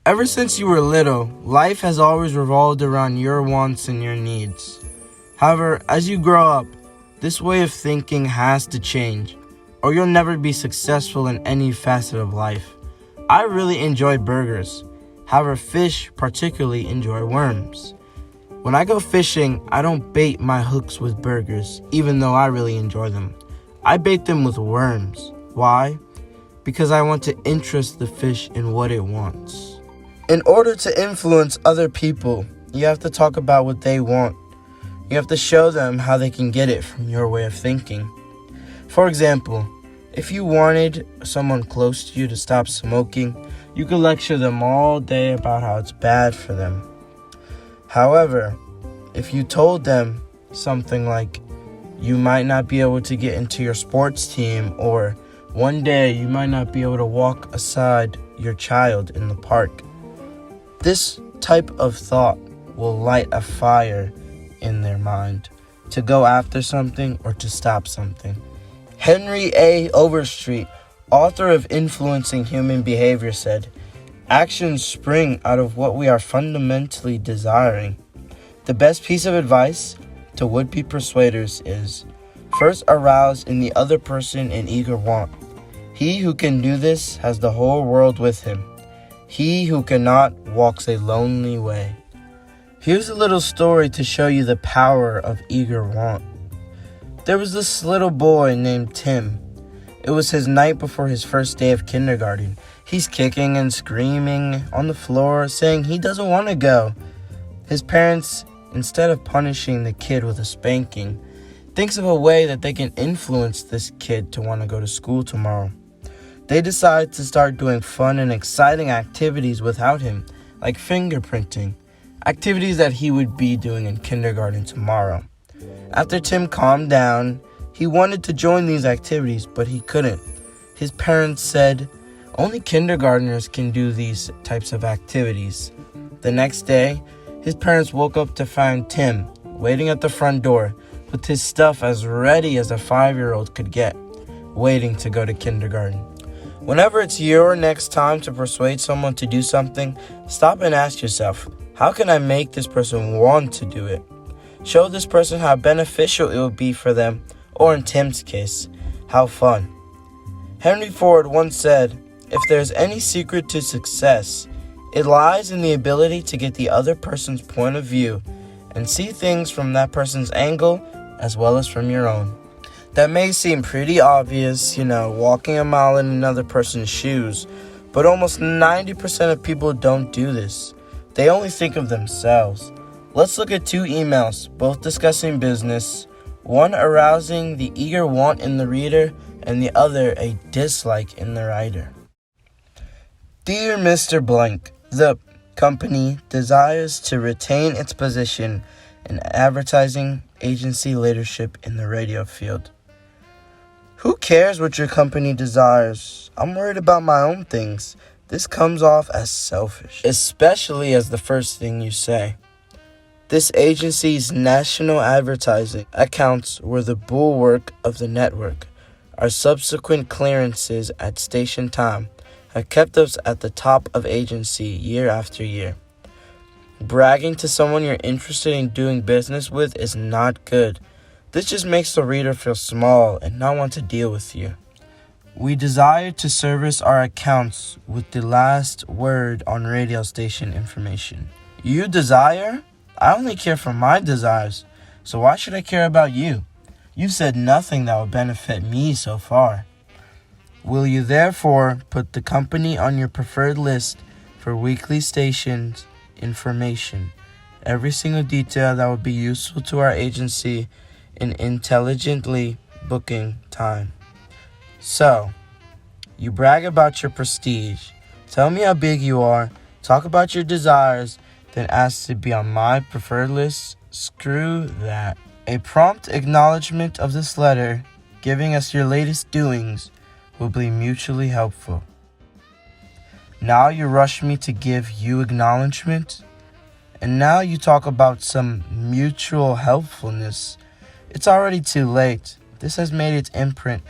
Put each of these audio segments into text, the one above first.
Ever since you were little, life has always revolved around your wants and your needs. However, as you grow up, this way of thinking has to change, or you'll never be successful in any facet of life. I really enjoy burgers. However, fish particularly enjoy worms. When I go fishing, I don't bait my hooks with burgers, even though I really enjoy them. I bait them with worms. Why? Because I want to interest the fish in what it wants. In order to influence other people, you have to talk about what they want. You have to show them how they can get it from your way of thinking. For example, if you wanted someone close to you to stop smoking, you could lecture them all day about how it's bad for them. However, if you told them something like, you might not be able to get into your sports team, or one day you might not be able to walk aside your child in the park, this type of thought will light a fire in their mind to go after something or to stop something. Henry A. Overstreet, author of Influencing Human Behavior, said, "Actions spring out of what we are fundamentally desiring." The best piece of advice to would-be persuaders is, first arouse in the other person an eager want. He who can do this has the whole world with him. He who cannot walks a lonely way. Here's a little story to show you the power of eager want. There was this little boy named Tim. It was his night before his first day of kindergarten. He's kicking and screaming on the floor, saying he doesn't want to go. His parents, instead of punishing the kid with a spanking, thinks of a way that they can influence this kid to want to go to school tomorrow. They decide to start doing fun and exciting activities without him, like fingerprinting, activities that he would be doing in kindergarten tomorrow. After Tim calmed down, he wanted to join these activities, but he couldn't. His parents said, only kindergartners can do these types of activities. The next day, his parents woke up to find Tim waiting at the front door with his stuff as ready as a 5-year-old could get, waiting to go to kindergarten. Whenever it's your next time to persuade someone to do something, stop and ask yourself, how can I make this person want to do it? Show this person how beneficial it would be for them, or in Tim's case, how fun. Henry Ford once said, if there's any secret to success, it lies in the ability to get the other person's point of view and see things from that person's angle as well as from your own. That may seem pretty obvious, walking a mile in another person's shoes, but almost 90% of people don't do this. They only think of themselves. Let's look at 2 emails, both discussing business, one arousing the eager want in the reader and the other a dislike in the writer. Dear Mr. Blank, the company desires to retain its position in advertising agency leadership in the radio field. Who cares what your company desires? I'm worried about my own things. This comes off as selfish, especially as the first thing you say. This agency's national advertising accounts were the bulwark of the network. Our subsequent clearances at station time have kept us at the top of agency year after year. Bragging to someone you're interested in doing business with is not good. This just makes the reader feel small and not want to deal with you. We desire to service our accounts with the last word on radio station information. You desire? I only care for my desires, so why should I care about you? You've said nothing that will benefit me so far. Will you therefore put the company on your preferred list for weekly stations information, every single detail that would be useful to our agency in intelligently booking time? So, you brag about your prestige, tell me how big you are, talk about your desires, then ask to be on my preferred list? Screw that. A prompt acknowledgement of this letter, giving us your latest doings, will be mutually helpful. Now you rush me to give you acknowledgement, and now you talk about some mutual helpfulness. It's already too late. This has made its imprint.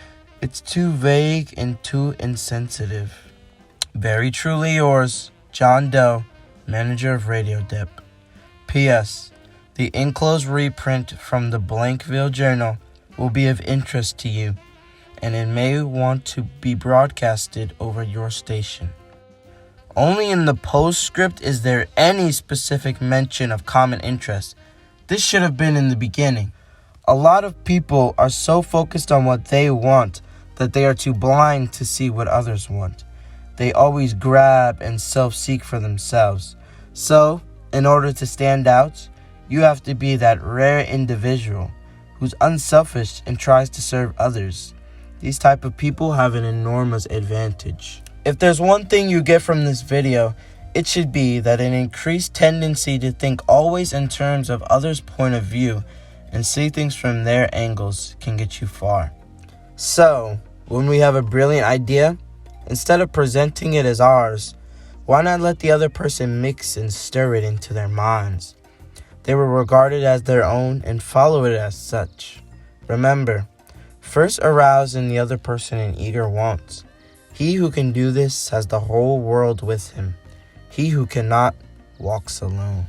It's too vague and too insensitive. Very truly yours, John Doe, Manager of Radio Dip. P.S. The enclosed reprint from the Blankville Journal will be of interest to you, and it may want to be broadcasted over your station. Only in the postscript is there any specific mention of common interest. This should have been in the beginning. A lot of people are so focused on what they want that they are too blind to see what others want. They always grab and self-seek for themselves. So, in order to stand out, you have to be that rare individual who's unselfish and tries to serve others. These type of people have an enormous advantage. If there's one thing you get from this video, it should be that an increased tendency to think always in terms of others' point of view and see things from their angles can get you far. So, when we have a brilliant idea, instead of presenting it as ours, why not let the other person mix and stir it into their minds? They will regard it as their own and follow it as such. Remember, first arouse in the other person an eager want. He who can do this has the whole world with him. He who cannot walks alone.